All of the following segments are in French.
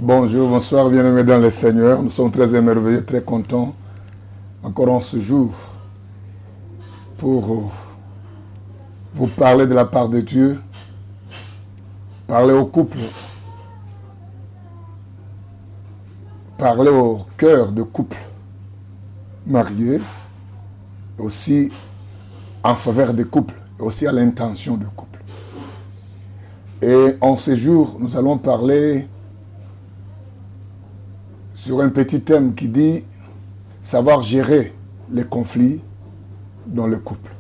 Bonjour, bonsoir, bien-aimés dans le Seigneur. Nous sommes très émerveillés, très contents, encore en ce jour, pour vous parler de la part de Dieu, parler au couple, parler au cœur de couple mariés, aussi en faveur des couples, et aussi à l'intention du couple. Et en ce jour, nous allons parler sur un petit thème qui dit savoir gérer les conflits dans le couple.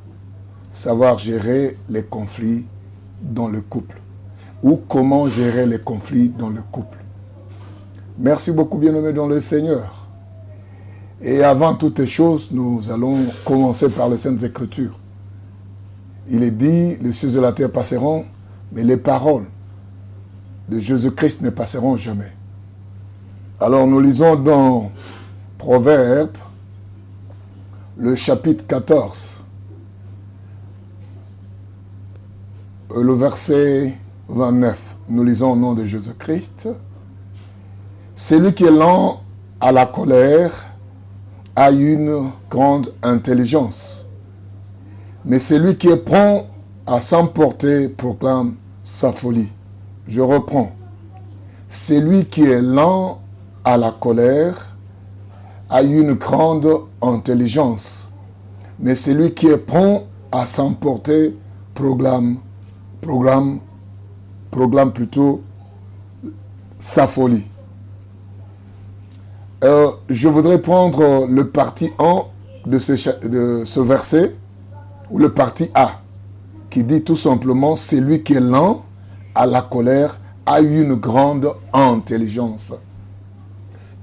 Savoir gérer les conflits dans le couple. Ou comment gérer les conflits dans le couple. Merci beaucoup, bien-aimés dans le Seigneur. Et avant toutes choses, nous allons commencer par les Saintes Écritures. Il est dit, les cieux et la terre passeront, mais les paroles de Jésus-Christ ne passeront jamais. Alors nous lisons dans Proverbes, le chapitre 14, le verset 29. Nous lisons au nom de Jésus-Christ. Celui qui est lent à la colère a une grande intelligence, mais celui qui est prompt à s'emporter proclame sa folie. Je reprends. Celui qui est lent à la colère a une grande intelligence, mais celui qui est prompt à s'emporter proclame plutôt sa folie. Je voudrais prendre le parti 1 de ce verset, ou le parti A, qui dit tout simplement, celui qui est lent à la colère a une grande intelligence.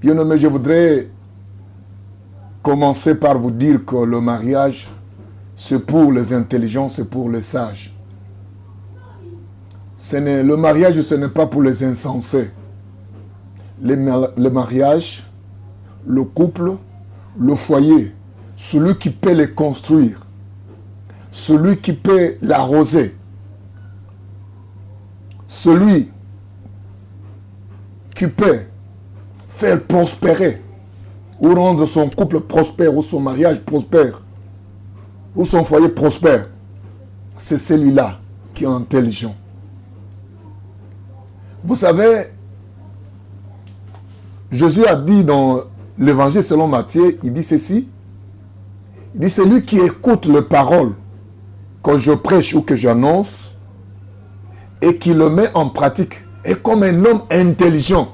Bien-aimé, je voudrais commencer par vous dire que le mariage, c'est pour les intelligents, c'est pour les sages. Le mariage, ce n'est pas pour les insensés. Le mariage, le couple, le foyer, celui qui peut les construire, celui qui peut l'arroser, celui qui peut faire prospérer ou rendre son couple prospère ou son mariage prospère ou son foyer prospère, c'est celui-là qui est intelligent. Vous savez, Jésus a dit dans l'évangile selon Matthieu, il dit ceci, il dit celui qui écoute les paroles que je prêche ou que j'annonce et qui le met en pratique est comme un homme intelligent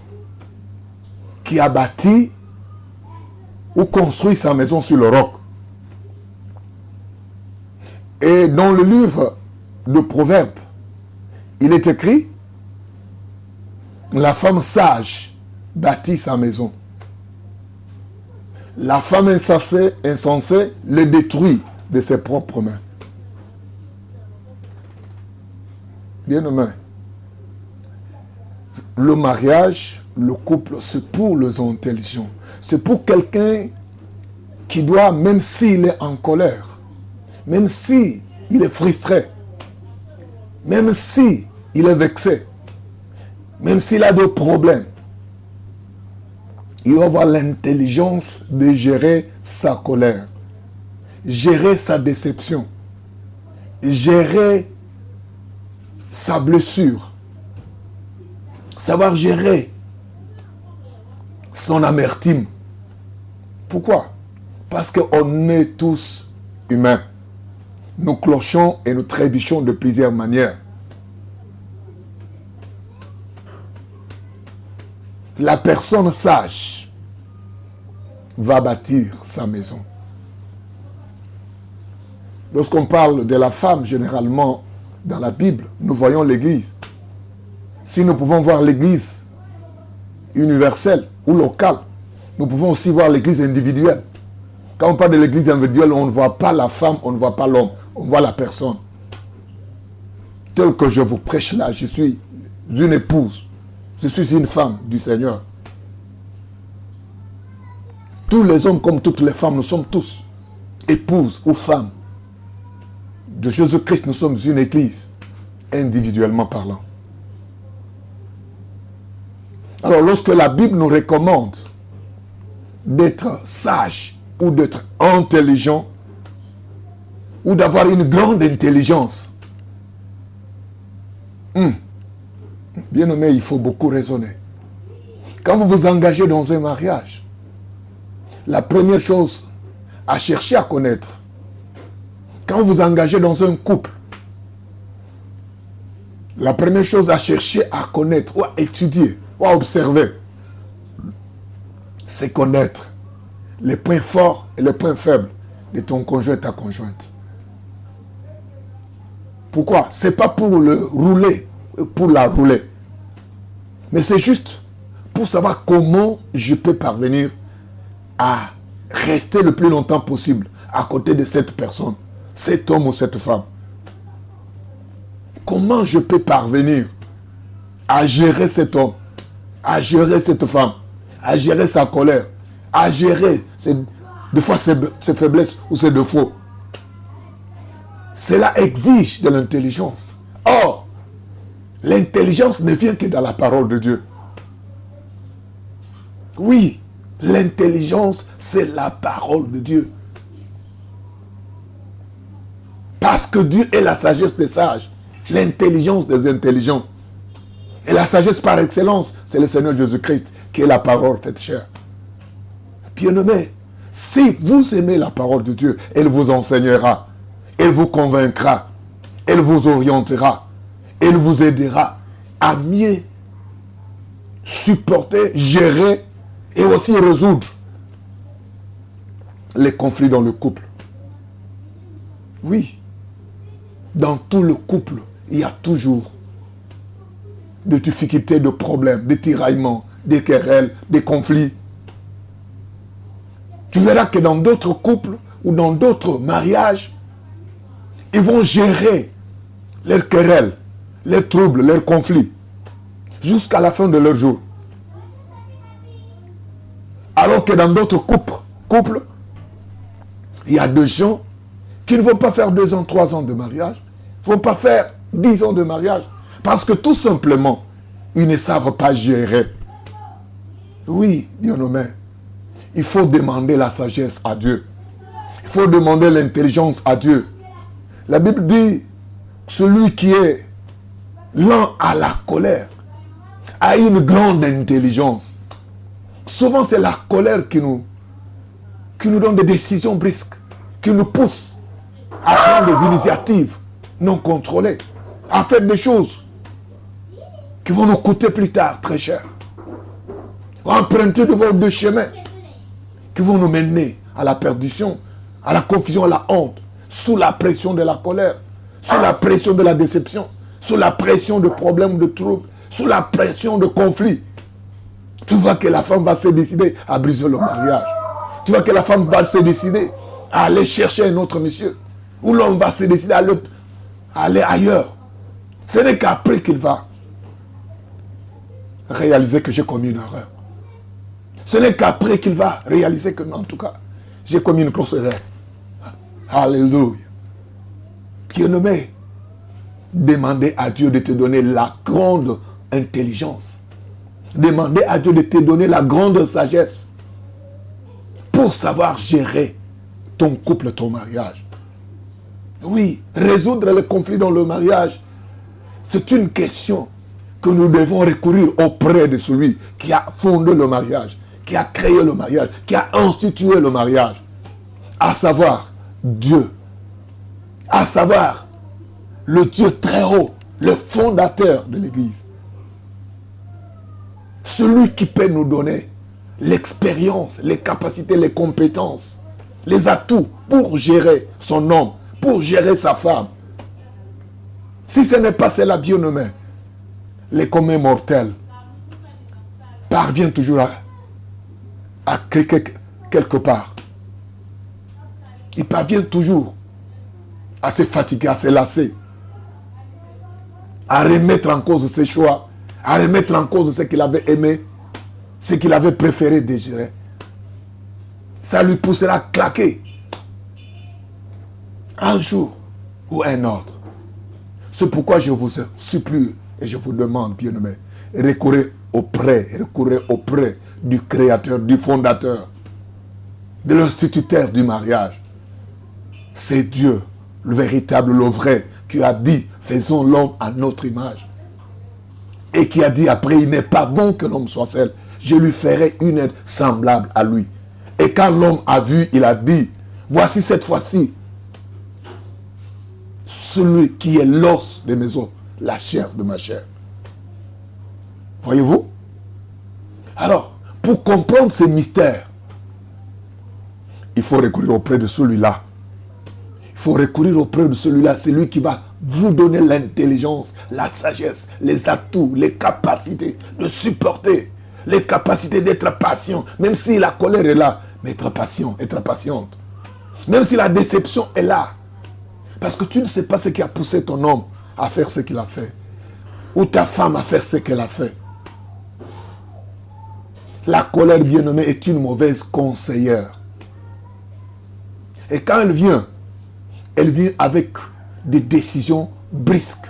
qui a bâti ou construit sa maison sur le roc. Et dans le livre de Proverbes, il est écrit, la femme sage bâtit sa maison. La femme insensée le détruit de ses propres mains. Bien-aimé, le mariage, le couple, c'est pour les intelligents. C'est pour quelqu'un qui doit, même s'il est en colère, même s'il est frustré, même s'il est vexé, même s'il a des problèmes, il va avoir l'intelligence de gérer sa colère, gérer sa déception, gérer sa blessure, savoir gérer son amertume. Pourquoi? Parce qu'on est tous humains. Nous clochons et nous trébuchons de plusieurs manières. La personne sage va bâtir sa maison. Lorsqu'on parle de la femme, généralement, dans la Bible, nous voyons l'Église. Si nous pouvons voir l'Église universelle ou locale, nous pouvons aussi voir l'Église individuelle. Quand on parle de l'Église individuelle, on ne voit pas la femme, on ne voit pas l'homme, on voit la personne. Tel que je vous prêche là, je suis une épouse, je suis une femme du Seigneur. Tous les hommes comme toutes les femmes, nous sommes tous épouses ou femmes de Jésus-Christ. Nous sommes une église, individuellement parlant. Alors, lorsque la Bible nous recommande d'être sage ou d'être intelligent ou d'avoir une grande intelligence, bien aimé, il faut beaucoup raisonner. Quand vous vous engagez dans un mariage, la première chose à chercher à connaître, quand vous vous engagez dans un couple, la première chose à chercher à connaître, ou à étudier, ou à observer, c'est connaître les points forts et les points faibles de ton conjoint et ta conjointe. Pourquoi? Ce n'est pas pour le rouler, pour la rouler. Mais c'est juste pour savoir comment je peux parvenir à rester le plus longtemps possible à côté de cette personne, cet homme ou cette femme. Comment je peux parvenir à gérer cet homme, à gérer cette femme, à gérer sa colère, à gérer des fois ses faiblesses ou ses défauts. Cela exige de l'intelligence. Or, l'intelligence ne vient que dans la parole de Dieu. Oui, l'intelligence, c'est la parole de Dieu. Parce que Dieu est la sagesse des sages, l'intelligence des intelligents. Et la sagesse par excellence, c'est le Seigneur Jésus-Christ qui est la parole faite chair. Bien-aimés, si vous aimez la parole de Dieu, elle vous enseignera, elle vous convaincra, elle vous orientera, elle vous aidera à mieux supporter, gérer et aussi résoudre les conflits dans le couple. Oui, dans tout le couple, il y a toujours des difficultés, de problèmes, des tiraillements, des querelles, des conflits. Tu verras que dans d'autres couples ou dans d'autres mariages, ils vont gérer leurs querelles, leurs troubles, leurs conflits, jusqu'à la fin de leur jour. Alors que dans d'autres couples, il y a des gens qui ne vont pas faire 2 ans, 3 ans de mariage, ne vont pas faire 10 ans de mariage, parce que tout simplement, ils ne savent pas gérer. Oui, bien-aimé, il faut demander la sagesse à Dieu. Il faut demander l'intelligence à Dieu. La Bible dit, celui qui est lent à la colère a une grande intelligence. Souvent, c'est la colère qui nous donne des décisions brisques, qui nous pousse à prendre des initiatives non contrôlées, à faire des choses qui vont nous coûter plus tard très cher. Emprunter devant deux chemins qui vont nous mener à la perdition, à la confusion, à la honte, sous la pression de la colère, sous la pression de la déception, sous la pression de problèmes, de troubles, sous la pression de conflits. Tu vois que la femme va se décider à briser le mariage. Tu vois que la femme va se décider à aller chercher un autre monsieur. Ou l'homme va se décider à aller ailleurs. Ce n'est qu'après qu'il va réaliser que j'ai commis une erreur. Ce n'est qu'après qu'il va réaliser que, en tout cas, j'ai commis une grosse erreur. Alléluia. Bien-aimé, demandez à Dieu de te donner la grande intelligence. Demandez à Dieu de te donner la grande sagesse pour savoir gérer ton couple, ton mariage. Oui, résoudre les conflits dans le mariage, c'est une question que nous devons recourir auprès de celui qui a fondé le mariage, qui a créé le mariage, qui a institué le mariage, à savoir Dieu, à savoir le Dieu très haut, le fondateur de l'Église. Celui qui peut nous donner l'expérience, les capacités, les compétences, les atouts pour gérer son homme, pour gérer sa femme. Si ce n'est pas cela, bien-aimé, les communs mortels parviennent toujours à crier quelque part. Ils parviennent toujours à se fatiguer, à se lasser, à remettre en cause ses choix, à remettre en cause ce qu'il avait aimé, ce qu'il avait préféré désirer. Ça lui poussera à claquer un jour ou un autre. C'est pourquoi je vous supplie et je vous demande, bien-aimés, recourez auprès du créateur, du fondateur, de l'instituteur du mariage. C'est Dieu, le véritable, le vrai, qui a dit, faisons l'homme à notre image. Et qui a dit après, il n'est pas bon que l'homme soit seul. Je lui ferai une aide semblable à lui. Et quand l'homme a vu, il a dit, voici cette fois-ci, celui qui est l'os de mes os, la chair de ma chair. Voyez-vous? Alors, pour comprendre ces mystères, il faut recourir auprès de celui-là. Il faut recourir auprès de celui-là. C'est lui qui va vous donner l'intelligence, la sagesse, les atouts, les capacités de supporter, les capacités d'être patient. Même si la colère est là, mais être patient, être patiente. Même si la déception est là. Parce que tu ne sais pas ce qui a poussé ton homme à faire ce qu'il a fait. Ou ta femme à faire ce qu'elle a fait. La colère, bien-aimée, est une mauvaise conseillère. Et quand elle vient avec des décisions brisques,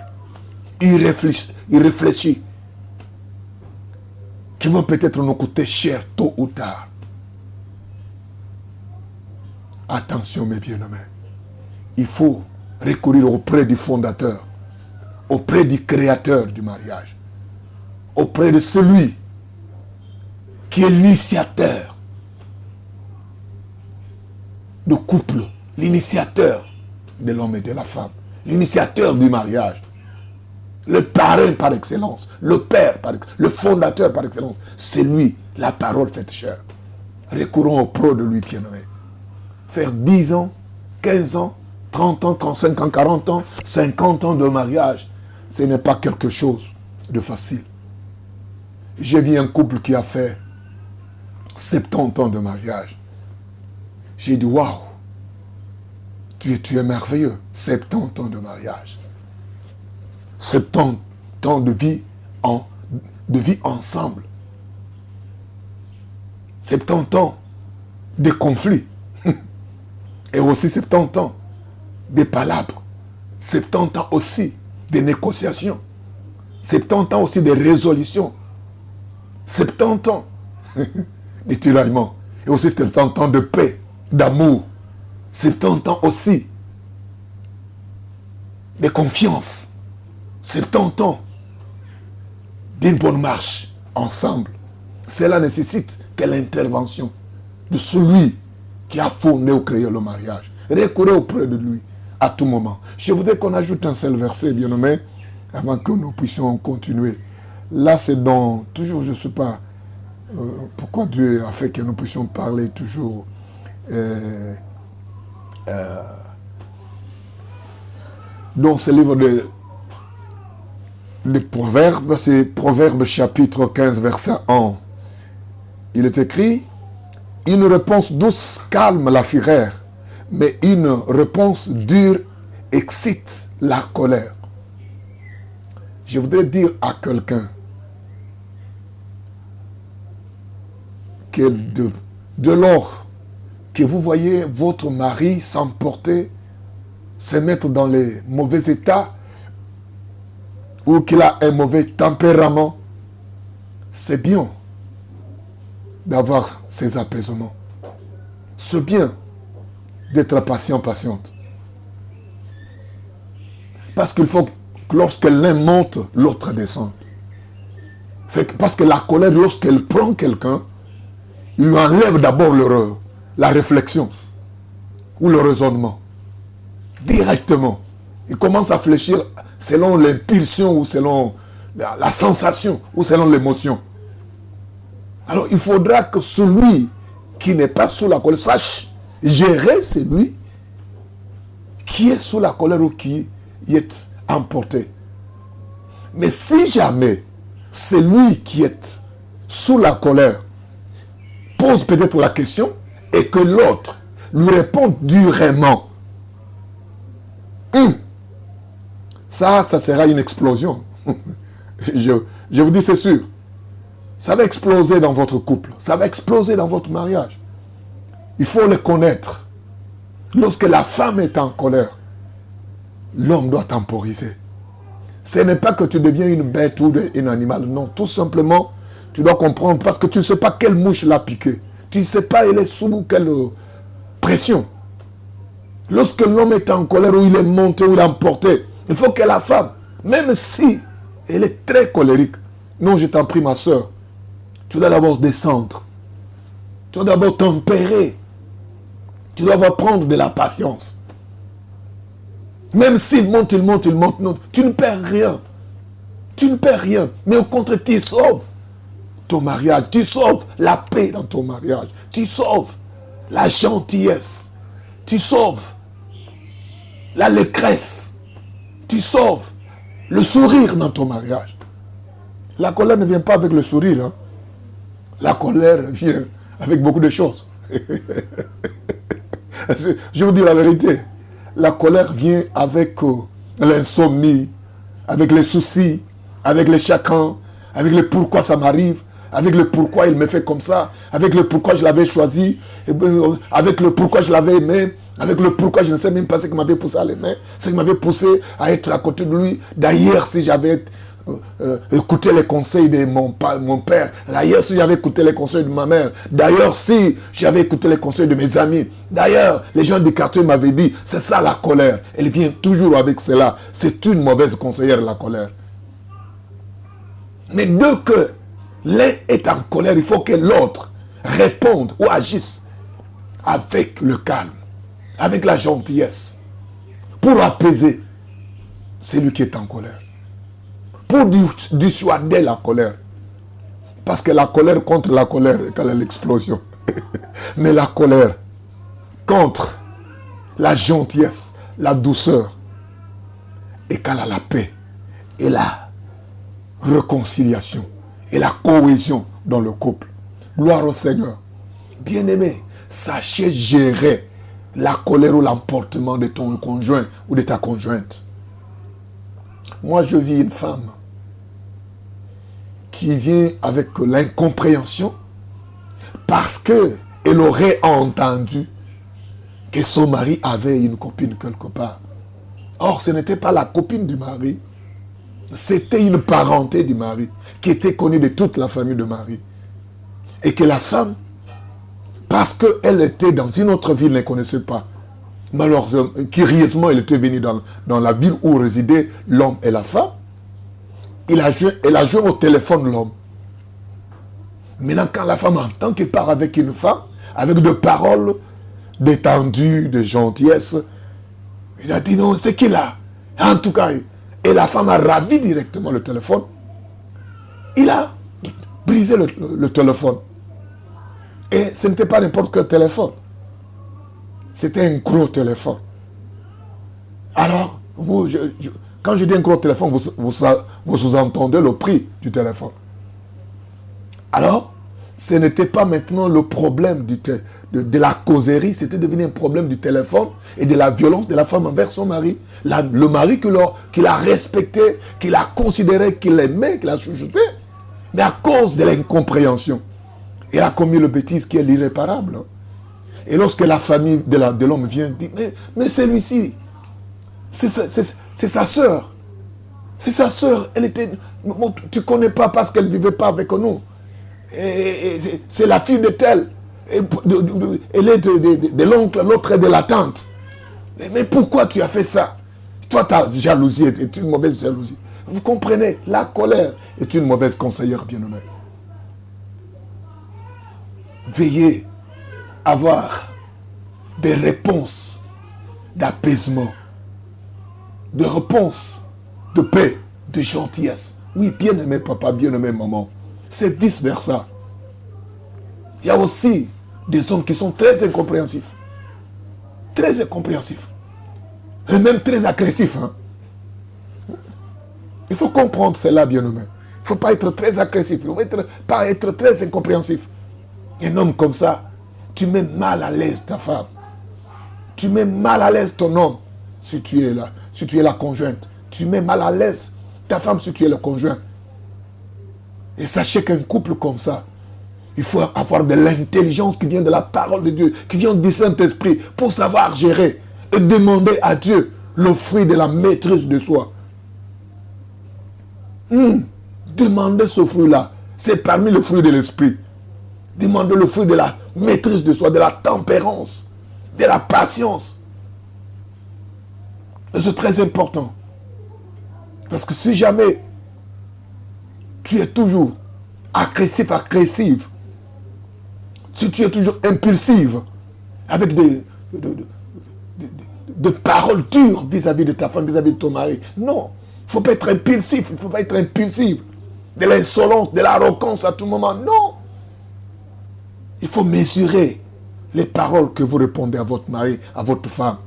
irréfléchies, qui vont peut-être nous coûter cher tôt ou tard. Attention, mes bien-aimés. Il faut recourir auprès du fondateur, auprès du créateur du mariage, auprès de celui qui est l'initiateur du couple, l'initiateur de l'homme et de la femme, l'initiateur du mariage, le parrain par excellence, le père par excellence, le fondateur par excellence. C'est lui, la parole faite chair. Recourons auprès de lui, bien-aimé. Faire 10 ans, 15 ans, 30 ans, 35 ans, 40 ans, 50 ans de mariage, ce n'est pas quelque chose de facile. J'ai vu un couple qui a fait 70 ans de mariage. J'ai dit, waouh, tu es merveilleux. 70 ans de mariage. 70 ans de vie ensemble. 70 ans de conflits. Et aussi 70 ans de palabres. 70 ans aussi de négociations. 70 ans aussi de résolutions. 70 ans de tiraillement. Et aussi 70 ans de paix, d'amour. 70 ans aussi de confiance. 70 ans d'une bonne marche ensemble. Cela nécessite que l'intervention de celui qui a fondé ou créé le mariage. Recourez auprès de lui à tout moment. Je voudrais qu'on ajoute un seul verset, bien nommé, avant que nous puissions continuer. Là, c'est dans, toujours, je ne sais pas pourquoi Dieu a fait que nous puissions parler toujours dans ce livre de Proverbes, c'est Proverbes chapitre 15, verset 1. Il est écrit, une réponse douce calme la fureur, mais une réponse dure excite la colère. Je voudrais dire à quelqu'un que de lors que vous voyez votre mari s'emporter, se mettre dans les mauvais états, ou qu'il a un mauvais tempérament, c'est bien d'avoir ces apaisements. C'est bien d'être patient, patiente. Parce qu'il faut que lorsque l'un monte, l'autre descende. Parce que la colère, lorsqu'elle prend quelqu'un, il lui enlève d'abord la réflexion ou le raisonnement. Directement. Il commence à fléchir selon l'impulsion ou selon la sensation ou selon l'émotion. Alors il faudra que celui qui n'est pas sous la colère sache gérer celui qui est sous la colère ou qui est emporté. Mais si jamais celui qui est sous la colère pose peut-être la question et que l'autre lui répond durement, ça sera une explosion. Je vous dis, c'est sûr. Ça va exploser dans votre couple. Ça va exploser dans votre mariage. Il faut le connaître. Lorsque la femme est en colère, l'homme doit temporiser. Ce n'est pas que tu deviens une bête ou un animal. Non, tout simplement, tu dois comprendre parce que tu ne sais pas quelle mouche l'a piqué. Tu ne sais pas elle est sous quelle pression. Lorsque l'homme est en colère ou il est monté ou il est emporté, il faut que la femme, même si elle est très colérique, non, je t'en prie ma soeur, tu dois d'abord descendre. Tu dois d'abord tempérer. Tu dois prendre de la patience. Même s'il monte, non, tu ne perds rien. Tu ne perds rien. Mais au contraire, tu sauves ton mariage. Tu sauves la paix dans ton mariage. Tu sauves la gentillesse. Tu sauves l'allégresse. Tu sauves le sourire dans ton mariage. La colère ne vient pas avec le sourire. Hein. La colère vient avec beaucoup de choses. Je vous dis la vérité. La colère vient avec l'insomnie, avec les soucis, avec les chagrins, avec le pourquoi ça m'arrive, avec le pourquoi il me fait comme ça, avec le pourquoi je l'avais choisi, avec le pourquoi je l'avais aimé, avec le pourquoi je ne sais même pas ce qui m'avait poussé à l'aimer, ce qui m'avait poussé à être à côté de lui. D'ailleurs, si j'avais écouté les conseils de mon père, d'ailleurs si j'avais écouté les conseils de ma mère, d'ailleurs si j'avais écouté les conseils de mes amis, d'ailleurs les gens du quartier m'avaient dit, c'est ça la colère, elle vient toujours avec cela, c'est une mauvaise conseillère la colère. Mais dès que l'un est en colère, il faut que l'autre réponde ou agisse avec le calme, avec la gentillesse, pour apaiser celui qui est en colère. Pour dissuader la colère. Parce que la colère contre la colère égale l'explosion. Mais la colère contre la gentillesse, la douceur égale à la paix et la réconciliation et la cohésion dans le couple. Gloire au Seigneur. Bien-aimé, sachez gérer la colère ou l'emportement de ton conjoint ou de ta conjointe. Moi, je vis une femme qui vient avec l'incompréhension parce qu'elle aurait entendu que son mari avait une copine quelque part. Or, ce n'était pas la copine du mari, c'était une parenté du mari qui était connue de toute la famille de Marie. Et que la femme, parce qu'elle était dans une autre ville, ne connaissait pas. Malheureusement, curieusement, elle était venue dans la ville où résidaient l'homme et la femme. Elle a joué au téléphone l'homme. Maintenant, quand la femme entend qu'il part avec une femme, avec des paroles détendues, de gentillesse, il a dit non, c'est qu'il a. En tout cas, et la femme a ravi directement le téléphone. Il a brisé le téléphone. Et ce n'était pas n'importe quel téléphone. C'était un gros téléphone. Alors, quand je dis un gros téléphone, vous sous-entendez le prix du téléphone. Alors, ce n'était pas maintenant le problème de la causerie, c'était devenu un problème du téléphone et de la violence de la femme envers son mari. Le mari qui l'a respecté, qui l'a considéré, qui l'aimait, qui l'a chouchouté. Mais à cause de l'incompréhension, il a commis le bêtise qui est l'irréparable. Et lorsque la famille de l'homme vient dire, mais celui-ci, c'est sa sœur. C'est sa sœur. Elle était, tu ne connais pas parce qu'elle ne vivait pas avec nous. C'est la fille de tel. Elle est de l'oncle, l'autre est de la tante. Mais pourquoi tu as fait ça? Toi, ta jalousie est une mauvaise jalousie. Vous comprenez? La colère est une mauvaise conseillère, bien-aimée. Veillez à avoir des réponses d'apaisement, de réponses de paix, de gentillesse. Oui, bien-aimé papa, bien-aimé maman. C'est vice-versa. Il y a aussi des hommes qui sont très incompréhensifs. Très incompréhensifs. Et même très agressifs. Hein? Il faut comprendre cela, bien-aimé. Il ne faut pas être très agressif. Il ne faut pas être très incompréhensif. Un homme comme ça, tu mets mal à l'aise ta femme. Tu mets mal à l'aise ton homme si tu es là, si tu es la conjointe. Tu mets mal à l'aise ta femme si tu es le conjoint. Et sachez qu'un couple comme ça, il faut avoir de l'intelligence qui vient de la parole de Dieu, qui vient du Saint-Esprit, pour savoir gérer et demander à Dieu le fruit de la maîtrise de soi. Demandez ce fruit-là. C'est parmi les fruits de l'esprit. Demandez le fruit de la maîtrise de soi, de la tempérance, de la patience. Et c'est très important. Parce que si jamais tu es toujours agressif, agressive, si tu es toujours impulsive, avec de paroles dures vis-à-vis de ta femme, vis-à-vis de ton mari, non, il ne faut pas être impulsif, il ne faut pas être impulsif. De l'insolence, de l'arrogance à tout moment, non. Il faut mesurer les paroles que vous répondez à votre mari, à votre femme.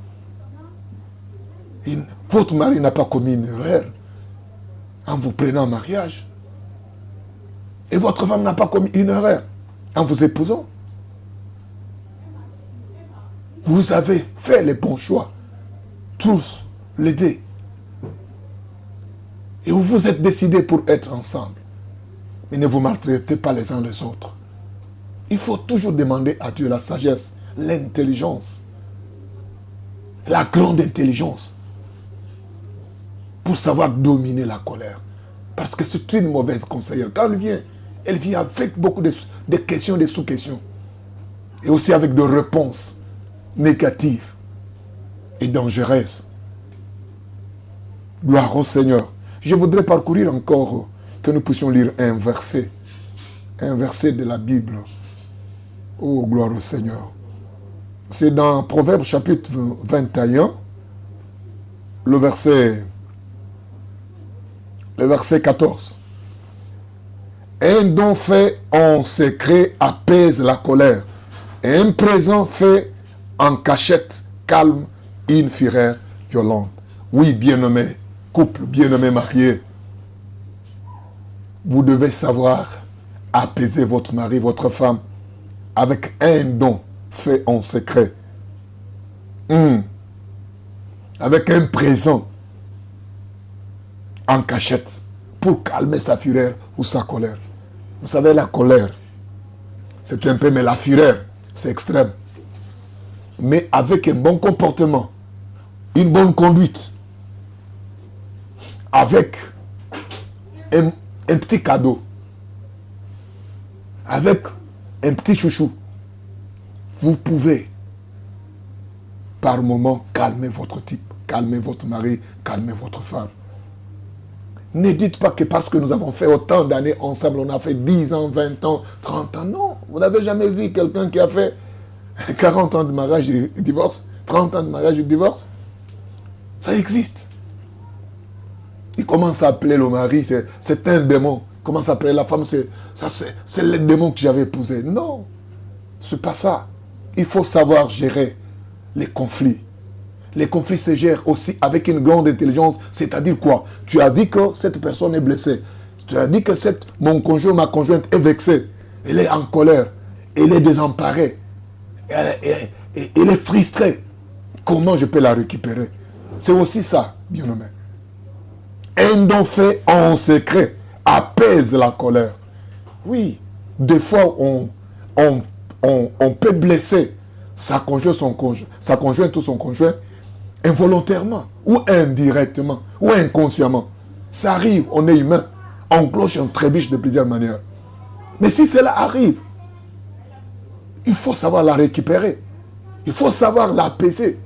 Votre mari n'a pas commis une erreur en vous prenant en mariage. Et votre femme n'a pas commis une erreur en vous épousant. Vous avez fait les bons choix. Tous les deux. Et vous vous êtes décidés pour être ensemble. Mais ne vous maltraitez pas les uns les autres. Il faut toujours demander à Dieu la sagesse, l'intelligence, la grande intelligence pour savoir dominer la colère. Parce que c'est une mauvaise conseillère. Quand elle vient avec beaucoup de questions, de sous-questions. Et aussi avec des réponses négatives et dangereuses. Gloire au Seigneur. Je voudrais parcourir encore, que nous puissions lire un verset de la Bible. Oh, gloire au Seigneur. C'est dans Proverbes chapitre 21, le verset 14. Un don fait en secret apaise la colère. Et un présent fait en cachette calme une fureur violente. Oui, bien-aimé, couple, bien-aimé marié, vous devez savoir apaiser votre mari, votre femme, avec un don fait en secret. Avec un présent en cachette pour calmer sa fureur ou sa colère. Vous savez, la colère, c'est un peu, mais la fureur, c'est extrême. Mais avec un bon comportement, une bonne conduite, avec un petit cadeau, avec un petit chouchou, vous pouvez par moment calmer votre type, calmer votre mari, calmer votre femme. Ne dites pas que parce que nous avons fait autant d'années ensemble, on a fait 10 ans, 20 ans, 30 ans. Non, vous n'avez jamais vu quelqu'un qui a fait 40 ans de mariage et divorce, 30 ans de mariage et divorce. Ça existe. Il commence à appeler le mari, c'est un démon. Il commence à appeler la femme, c'est le démon que j'avais épousé. Non, c'est pas ça. Il faut savoir gérer les conflits. Les conflits se gèrent aussi avec une grande intelligence. C'est-à-dire quoi? Tu as dit que cette personne est blessée. Tu as dit que mon conjoint, ma conjointe est vexée. Elle est en colère. Elle est désemparée. Elle est frustrée. Comment je peux la récupérer? C'est aussi ça, bien-aimé. Un don fait en secret apaise la colère. Oui, des fois, on peut blesser sa conjointe ou son conjoint involontairement, ou indirectement, ou inconsciemment. Ça arrive, on est humain. On cloche, on trébuche de plusieurs manières. Mais si cela arrive, il faut savoir la récupérer. Il faut savoir l'apaiser.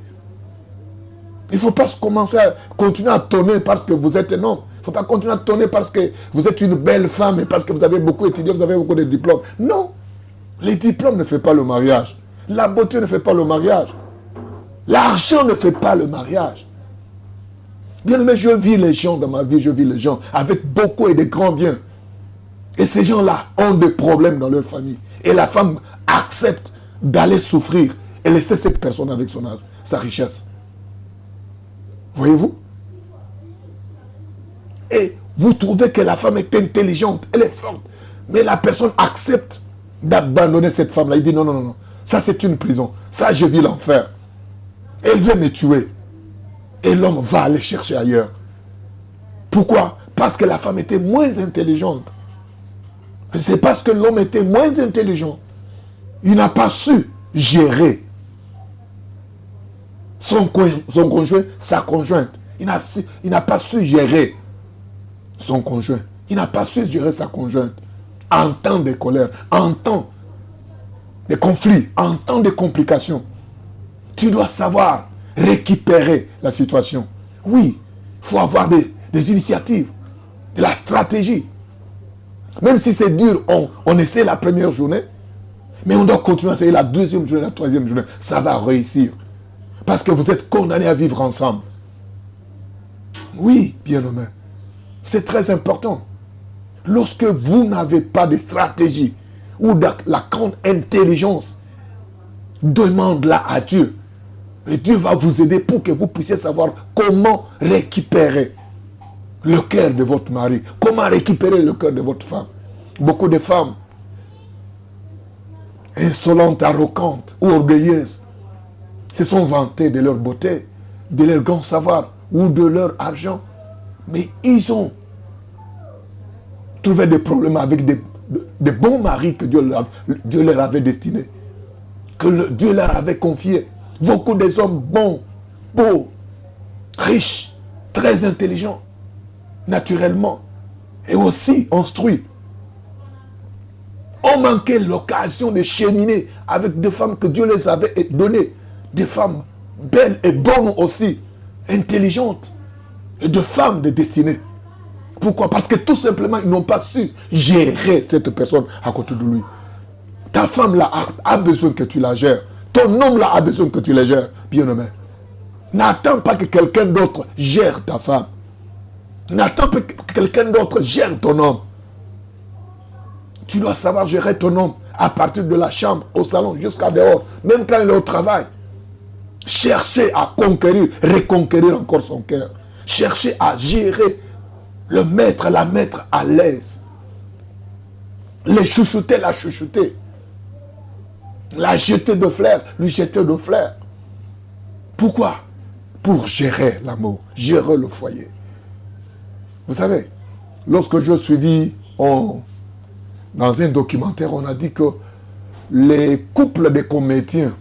Il ne faut pas continuer à tonner parce que vous êtes un homme. Il ne faut pas continuer à tonner parce que vous êtes une belle femme et parce que vous avez beaucoup étudié, vous avez beaucoup de diplômes. Non. Les diplômes ne font pas le mariage. La beauté ne fait pas le mariage. L'argent ne fait pas le mariage. Bien aimé, je vis les gens dans ma vie, je vis les gens avec beaucoup et de grands biens. Et ces gens-là ont des problèmes dans leur famille. Et la femme accepte d'aller souffrir et laisser cette personne avec sa richesse. Voyez-vous? Et vous trouvez que la femme est intelligente, elle est forte. Mais la personne accepte d'abandonner cette femme-là. Il dit non, non, non, non. Ça c'est une prison. Ça je vis l'enfer. Elle veut me tuer. Et l'homme va aller chercher ailleurs. Pourquoi? Parce que la femme était moins intelligente. C'est parce que l'homme était moins intelligent. Il n'a pas su gérer son conjoint, sa conjointe. Il n'a pas su gérer son conjoint. Il n'a pas su gérer sa conjointe. En temps de colère, en temps de conflits, en temps de complications. Tu dois savoir récupérer la situation. Oui, il faut avoir des initiatives, de la stratégie. Même si c'est dur, on essaie la première journée, mais on doit continuer à essayer la deuxième journée, la troisième journée. Ça va réussir. Parce que vous êtes condamnés à vivre ensemble. Oui, bien-aimé. C'est très important. Lorsque vous n'avez pas de stratégie ou de la grande intelligence, demande-la à Dieu. Et Dieu va vous aider pour que vous puissiez savoir comment récupérer le cœur de votre mari. Comment récupérer le cœur de votre femme. Beaucoup de femmes insolentes, arrogantes ou orgueilleuses se sont vantées de leur beauté, de leur grand savoir ou de leur argent. Mais ils ont trouvé des problèmes avec des bons maris que Dieu leur avait destinés, que Dieu leur avait confiés. Beaucoup des hommes bons, beaux, riches, très intelligents, naturellement, et aussi instruits, ont manqué l'occasion de cheminer avec des femmes que Dieu les avait données, des femmes belles et bonnes aussi, intelligentes, et de femmes de destinée. Pourquoi? Parce que tout simplement, ils n'ont pas su gérer cette personne à côté de lui. Ta femme là a besoin que tu la gères. Ton homme là a besoin que tu la gères, bien-aimé. N'attends pas que quelqu'un d'autre gère ta femme. N'attends pas que quelqu'un d'autre gère ton homme. Tu dois savoir gérer ton homme à partir de la chambre, au salon, jusqu'à dehors, même quand il est au travail. Chercher à conquérir, reconquérir encore son cœur. Chercher à gérer, le mettre, la mettre à l'aise. Les chouchouter, la chouchouter. La jeter de fleurs, lui jeter de fleurs. Pourquoi? Pour gérer l'amour, gérer le foyer. Vous savez, lorsque je suivis dans un documentaire, on a dit que les couples de comédiens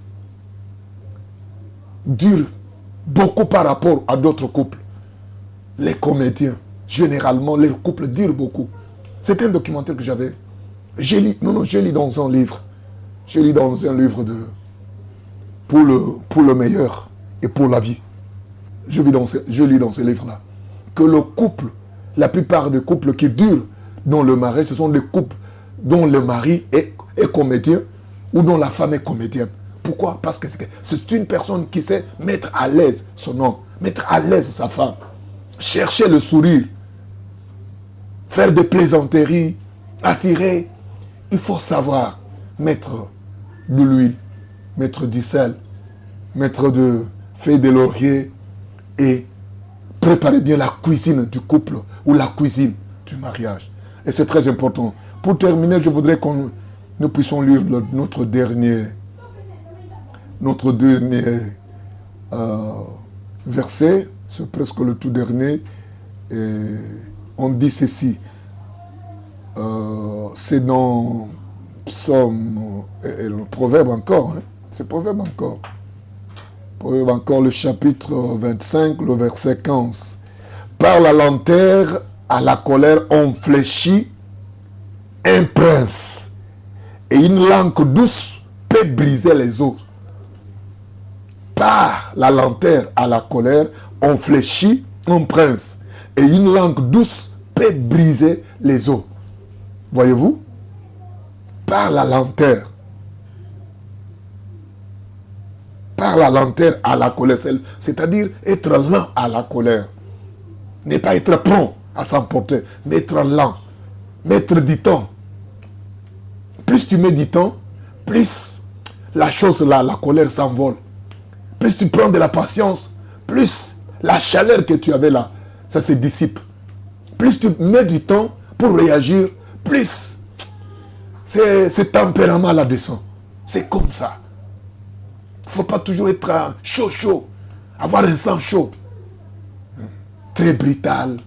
durent beaucoup par rapport à d'autres couples. Les comédiens, généralement, les couples durent beaucoup. C'est un documentaire que j'avais. J'ai lu dans un livre. J'ai lu dans un livre pour le meilleur et pour la vie. Je lis dans ce livre-là que le couple, la plupart des couples qui durent dans le mariage, ce sont des couples dont le mari est comédien ou dont la femme est comédienne. Pourquoi? Parce que c'est une personne qui sait mettre à l'aise son homme, mettre à l'aise sa femme, chercher le sourire, faire des plaisanteries, attirer. Il faut savoir mettre de l'huile, mettre du sel, mettre de feuilles de laurier et préparer bien la cuisine du couple ou la cuisine du mariage. Et c'est très important. Pour terminer, je voudrais que nous puissions lire notre dernier verset. C'est presque le tout dernier. Et on dit ceci. C'est dans Psaume et le Proverbe encore. Hein? C'est Proverbe encore. Proverbe encore, le chapitre 25, le verset 15. Par la lenteur à la colère, on fléchit un prince. Et une langue douce peut briser les os. Par la lenteur à la colère, on fléchit un prince. Et une langue douce peut briser les os. Voyez-vous? Par la lenteur. Par la lenteur à la colère. C'est-à-dire être lent à la colère. Ne pas être prompt à s'emporter, mais être lent. Mettre du temps. Plus tu mets du temps, plus la chose là, la colère s'envole. Plus tu prends de la patience, plus la chaleur que tu avais là, ça se dissipe. Plus tu mets du temps pour réagir, plus ce tempérament là descend. C'est comme ça. Il ne faut pas toujours être chaud, avoir un sang chaud. Très brutal,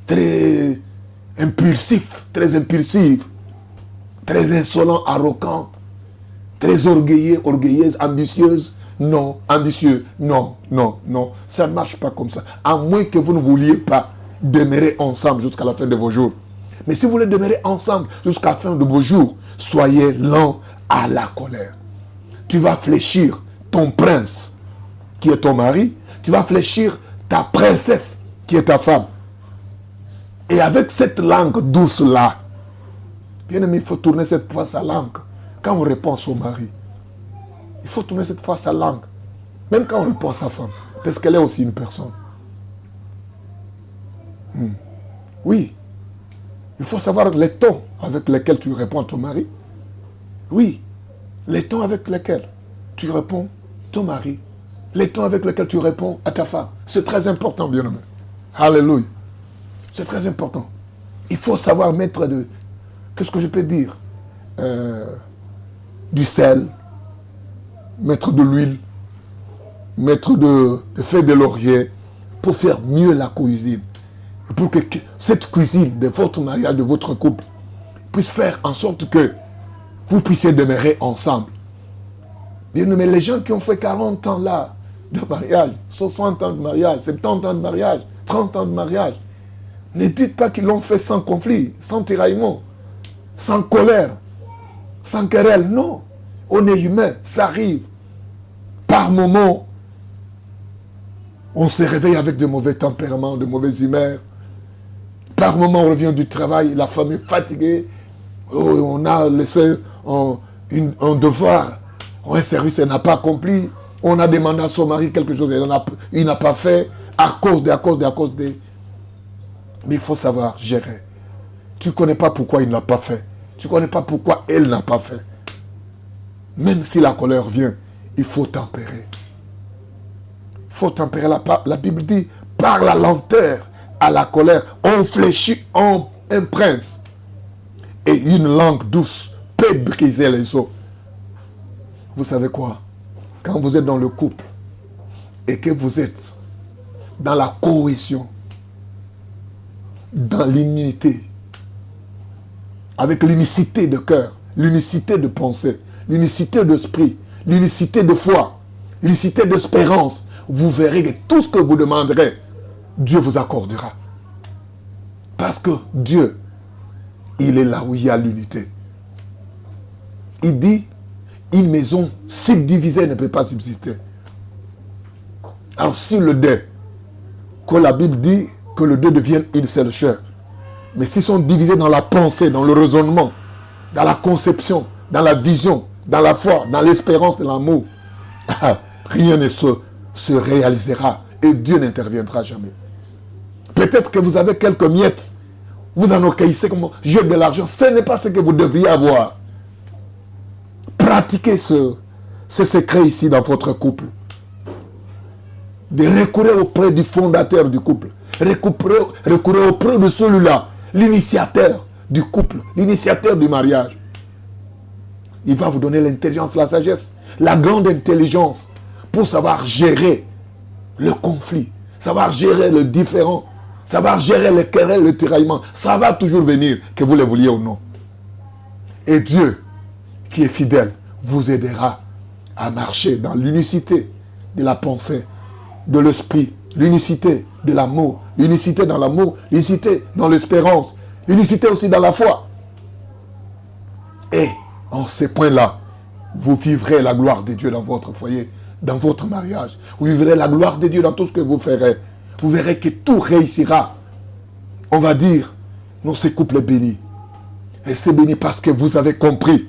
très impulsif, très insolent, arrogant, très orgueilleuse, ambitieuse. Non, ambitieux, non. Ça ne marche pas comme ça. À moins que vous ne vouliez pas demeurer ensemble jusqu'à la fin de vos jours. Mais si vous voulez demeurer ensemble jusqu'à la fin de vos jours, soyez lents à la colère. Tu vas fléchir ton prince, qui est ton mari. Tu vas fléchir ta princesse, qui est ta femme. Et avec cette langue douce-là, bien aimé, il faut tourner cette fois sa langue. Quand on répond à son mari, il faut tourner cette fois sa langue. Même quand on répond à sa femme. Parce qu'elle est aussi une personne. Oui. Il faut savoir les tons avec lesquels tu réponds à ton mari. Oui. Les tons avec lesquels tu réponds à ton mari. Les tons avec lesquels tu réponds à ta femme. C'est très important, bien aimé. Alléluia. C'est très important. Il faut savoir mettre de... Qu'est-ce que je peux dire? Du sel, mettre de l'huile, mettre de feuilles de laurier pour faire mieux la cuisine. Et pour que cette cuisine de votre mariage, de votre couple, puisse faire en sorte que vous puissiez demeurer ensemble. Bien aimé, les gens qui ont fait 40 ans là de mariage, 60 ans de mariage, 70 ans de mariage, 30 ans de mariage, ne dites pas qu'ils l'ont fait sans conflit, sans tiraillement, sans colère, sans querelle. Non, on est humain, ça arrive. Par moments, on se réveille avec de mauvais tempéraments, de mauvaises humeurs. Par moments, on revient du travail, la femme est fatiguée. On a laissé un devoir, un service, elle n'a pas accompli. On a demandé à son mari quelque chose, il n'a pas fait, à cause de... Mais il faut savoir gérer. Tu ne connais pas pourquoi il n'a pas fait. Tu ne connais pas pourquoi elle n'a pas fait. Même si la colère vient, il faut tempérer. Il faut tempérer. La Bible dit, par la lenteur à la colère, on fléchit en un prince. Et une langue douce peut briser les os. Vous savez quoi? Quand vous êtes dans le couple et que vous êtes dans la cohésion, dans l'unité, avec l'unicité de cœur, l'unicité de pensée, l'unicité d'esprit, l'unicité de foi, l'unicité d'espérance, vous verrez que tout ce que vous demanderez, Dieu vous accordera. Parce que Dieu, il est là où il y a l'unité. Il dit, une maison subdivisée ne peut pas subsister. Alors si le deux, que la Bible dit que le deux devienne une seule chair, mais s'ils sont divisés dans la pensée, dans le raisonnement, dans la conception, dans la vision, dans la foi, dans l'espérance, dans l'amour, rien ne se réalisera et Dieu n'interviendra jamais. Peut-être que vous avez quelques miettes, vous en encaissez comme j'ai de l'argent, ce n'est pas ce que vous devriez avoir. Pratiquez ce secret ici dans votre couple. De recourir auprès du fondateur du couple. Recourir auprès de celui-là, l'initiateur du couple, l'initiateur du mariage. Il va vous donner l'intelligence, la sagesse, la grande intelligence pour savoir gérer le conflit, savoir gérer le différend, savoir gérer les querelles, le tiraillement. Ça va toujours venir, que vous le vouliez ou non. Et Dieu, qui est fidèle, vous aidera à marcher dans l'unicité de la pensée, de l'esprit, l'unicité de l'amour, l'unicité dans l'amour, l'unicité dans l'espérance, l'unicité aussi dans la foi. Et en ces points-là, vous vivrez la gloire de Dieu dans votre foyer, dans votre mariage. Vous vivrez la gloire de Dieu dans tout ce que vous ferez. Vous verrez que tout réussira. On va dire, non, ce couple est béni. Et c'est béni parce que vous avez compris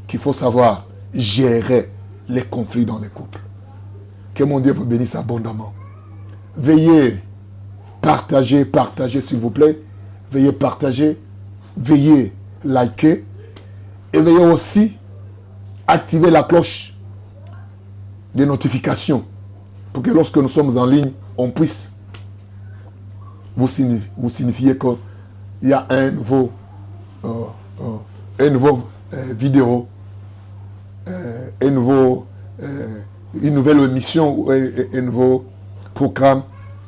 qu'il faut savoir gérer les conflits dans les couples. Que mon Dieu vous bénisse abondamment. Veuillez partager s'il vous plaît. Veuillez partager, veuillez liker et veuillez aussi activer la cloche des notifications pour que lorsque nous sommes en ligne, on puisse vous signifier qu'il y a un nouveau vidéo, une nouvelle émission ou un nouveau programme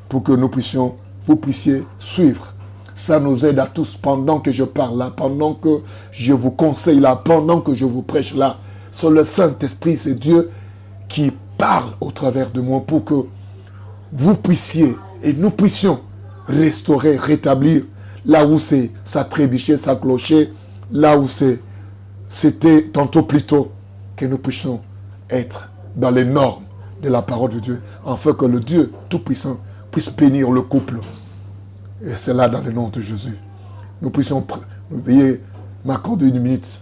pour que vous puissiez suivre. Ça nous aide à tous pendant que je parle là, pendant que je vous conseille là, pendant que je vous prêche là. C'est le Saint-Esprit, c'est Dieu qui parle au travers de moi pour que vous puissiez et nous puissions restaurer, rétablir là où ça trébuchait, ça clochait, là où c'était tantôt plus tôt, que nous puissions être dans les normes de la parole de Dieu, afin que le Dieu Tout-Puissant puisse bénir le couple. Et c'est là dans le nom de Jésus. Nous puissions, veuillez m'accorder 1 minute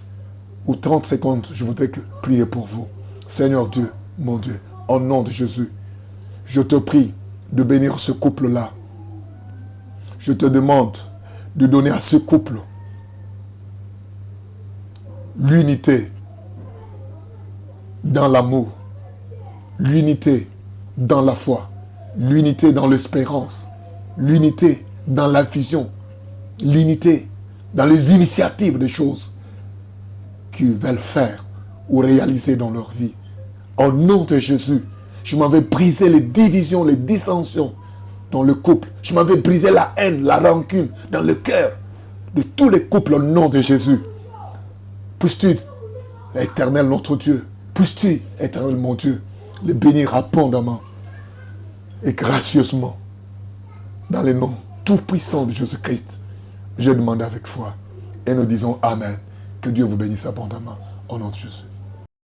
ou 30 secondes, je voudrais prier pour vous. Seigneur Dieu, mon Dieu, au nom de Jésus, je te prie de bénir ce couple-là. Je te demande de donner à ce couple l'unité dans l'amour, l'unité dans la foi, l'unité dans l'espérance, l'unité dans la vision, l'unité dans les initiatives des choses qu'ils veulent faire ou réaliser dans leur vie. Au nom de Jésus, je m'avais brisé les divisions, les dissensions dans le couple. Je m'avais brisé la haine, la rancune dans le cœur de tous les couples au nom de Jésus. Puisses-tu, éternel notre Dieu, puisses-tu, éternel mon Dieu, les bénir abondamment et gracieusement dans le nom tout-puissant de Jésus-Christ. Je demande avec foi et nous disons Amen. Que Dieu vous bénisse abondamment au nom de Jésus.